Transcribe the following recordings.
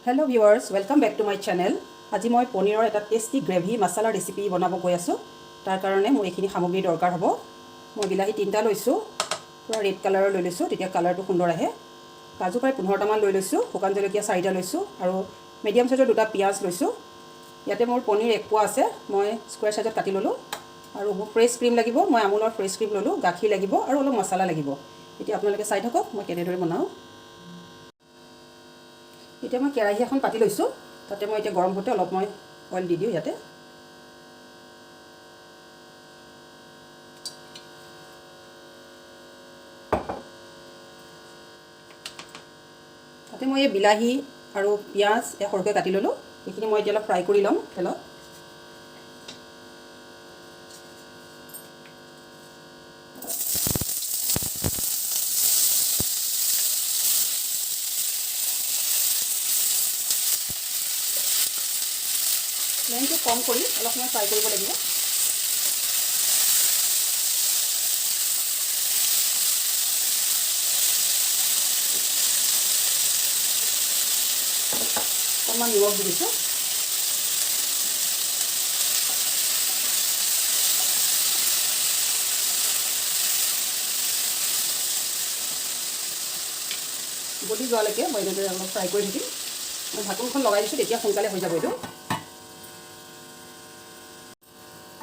Hello viewers, welcome back to my channel. আজি মই পনীৰৰ এটা টেষ্টি গ্ৰেভি মছলা ৰেচিপি বনাব গৈ আছো। তাৰ কাৰণে মোৰ এইখিনি সামগ্ৰী দৰকাৰ হ'ব। মই বিলাহী 3টা লৈছো, পুৰা ৰেড কালাৰৰ লৈ লৈছো, তেতিয়া কালাৰটো সুন্দৰ আহে। কাজু প্ৰায় 15টা মান লৈ লৈছো, শুকান জলকীয়া 4টা লৈছো আৰু মিডিয়াম সাইজৰ 2টা পিয়াজ লৈছো। ইয়াতে মোৰ পনীৰ 1 পোৱা আছে, মই স্কয়াৰ সাইজত কাটি ললো আৰু মোৰ ফ্ৰেছ ক্ৰীম লাগিব, মই আমুলৰ ফ্ৰেছ ক্ৰীম ললো, গাখীৰ লাগিব আৰু অলপ মছলা লাগিব। এতিয়া আপোনালোকে চাই থাকক মই কেনেদৰে বনাও। এতিয়া মই কেৰাহী এখন পাতি লৈছো, তাতে মই এতিয়া গৰম হতে অলপ মই অইল দি দিও ইয়াতে। তাতে মই এই বিলাহী আৰু পিয়াজ সৰকে কাটি ললো, এইখিনি মই এতিয়া অলপ ফ্ৰাই কৰি লম তেলত। ফ্লেমটো কম কৰি অলপ সময় ফ্ৰাই কৰিব লাগিব। অকণমান নিমখ দি দিছোঁ। গলি যোৱালৈকে মই এনেদৰে অলপ ফ্ৰাই কৰি থাকিম। মই ঢাকনখন লগাই দিছোঁ, তেতিয়া সোনকালে হৈ যাব এইটো।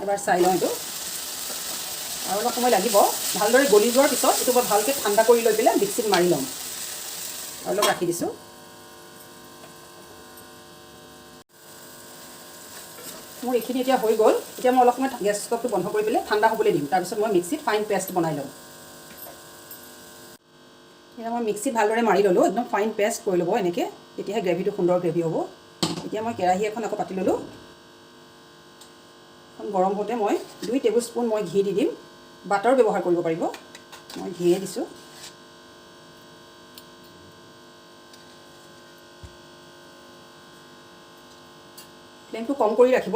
এবাৰ চাই লওঁ এইটো, আৰু অলপ সময় লাগিব। ভালদৰে গলি যোৱাৰ পিছত এইটো মই ভালকৈ ঠাণ্ডা কৰি লৈ পেলাই মিক্সিত মাৰি ল'ম আৰু অলপ ৰাখি দিছোঁ। মোৰ এইখিনি এতিয়া হৈ গ'ল। এতিয়া মই অলপ সময় গেছ ষ্টভটো বন্ধ কৰি পেলাই ঠাণ্ডা হ'বলৈ দিম, তাৰপিছত মই মিক্সিত ফাইন পেষ্ট বনাই ল'ম। এতিয়া মই মিক্সিত ভালদৰে মাৰি ল'লোঁ, একদম ফাইন পেষ্ট কৰি ল'ব এনেকৈ, তেতিয়াহে গ্ৰেভিটো সুন্দৰ গ্ৰেভি হ'ব। এতিয়া মই কেৰাহী এখন আকৌ পাতি ল'লোঁ। গৰম হওঁতে মই 2 টেবুল স্পুন মই ঘি দি দিম, বাটাৰ ব্যৱহাৰ কৰিব পাৰিব, মই ঘিয়ে দিছোঁ। ফ্লেমটো কম কৰি ৰাখিব।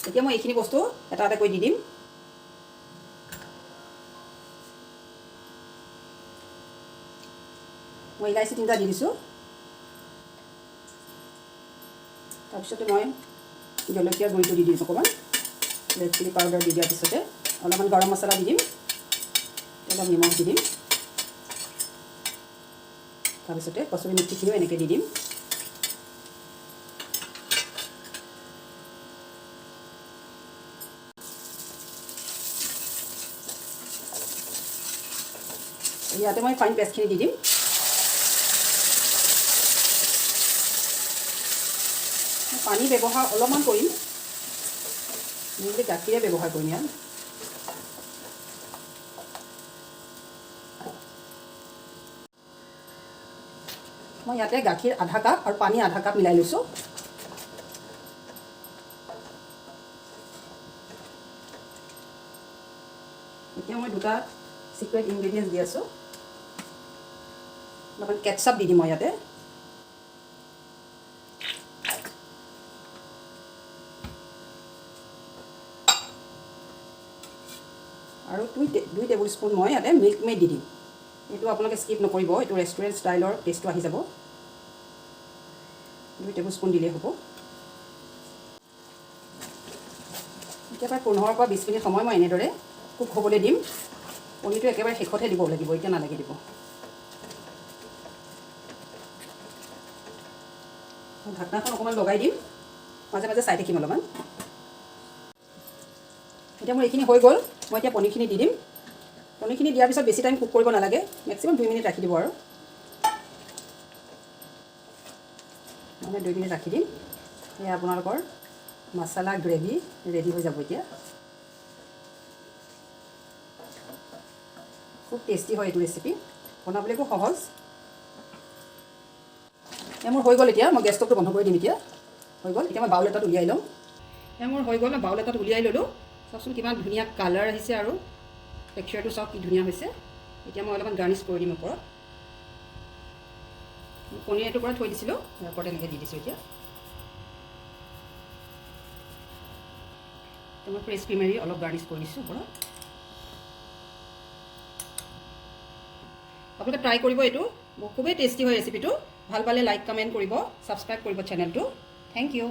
এতিয়া মই এইখিনি বস্তু এটা এটাকৈ দি দিম। মই ইলাইচি 3টা দি দিছোঁ। তাৰপিছতে মই জলকীয়াৰ গুড়িটো দি দিম অকণমান, ৰেড চিলি পাউডাৰ দি দিয়াৰ পিছতে অলপমান গৰম মছলা দি দিম, অলপ নিমখ দি দিম, তাৰপিছতে কচুৰি মেথিখিনিও এনেকৈ দি দিম। ইয়াতে মই ফাইন পেষ্টখিনি দি দিম। পানী ব্যৱহাৰ অলপমান কৰিম, গাখীৰে ব্যৱহাৰ কৰিম ইয়াত। মই ইয়াতে গাখীৰ আধা কাপ আৰু পানী আধা কাপ মিলাই লৈছোঁ। এতিয়া মই 2টা চিক্ৰেট ইনগ্ৰেডিয়েণ্টছ দি আছোঁ। অলপমান কেটচাপ দি দিম মই ইয়াতে। আৰু 2 টেবুল স্পুন মই ইয়াতে মিল্ক মেড দি দিম। এইটো আপোনালোকে স্কিপ নকৰিব, এইটো ৰেষ্টুৰেণ্ট ষ্টাইলৰ টেষ্টটো আহি যাব। 2 টেবুল স্পুন দিলেই হ'ব। এতিয়া প্ৰায় 15 পৰা 20 মিনিট সময় মই এনেদৰে কুক হ'বলৈ দিম। পনীৰটো একেবাৰে শেষতহে দিব লাগিব, এতিয়া নালাগে দিব। ঢাকনাখন অকণমান লগাই দিম, মাজে মাজে চাই থাকিম অলপমান। এতিয়া মোৰ এইখিনি হৈ গ'ল, মই এতিয়া পনীৰখিনি দি দিম। পনীৰখিনি দিয়াৰ পিছত বেছি টাইম কুক কৰিব নালাগে, মেক্সিমাম 2 মিনিট ৰাখি দিব আৰু। মানে 2 মিনিট ৰাখি দিম। এয়া আপোনালোকৰ মছলা গ্ৰেভি ৰেডি হৈ যাব এতিয়া। খুব টেষ্টি হয় এইটো ৰেচিপি, বনাবলৈ খুব সহজ। এয়া মোৰ হৈ গ'ল। এতিয়া মই গেছ ষ্টভটো বন্ধ কৰি দিম। এতিয়া হৈ গ'ল। এতিয়া মই বাউল এটাত উলিয়াই ল'ম। এয়া মোৰ হৈ গ'ল, মই বাউল এটাত উলিয়াই ল'লোঁ। চাওকচোন কিমান ধুনীয়া কালাৰ আহিছে আৰু টেক্সচাৰটো চাওক কি ধুনীয়া হৈছে। এতিয়া মই অলপমান গাৰ্নিছ কৰি দিম ওপৰত। পনীৰ এটুকুৰা থৈ দিছিলোঁ, ইয়াৰ ওপৰত এনেকৈ দি দিছোঁ। এতিয়া মই ফ্ৰেছ ক্ৰীমেৰি অলপ গাৰ্নিছ কৰি দিছোঁ ওপৰত। আপোনালোকে ট্ৰাই কৰিব, এইটো খুবেই টেষ্টি হয় ৰেচিপিটো। ভাল পালে লাইক কমেণ্ট কৰিব, ছাবস্ক্ৰাইব কৰিব চেনেলটো। Thank U.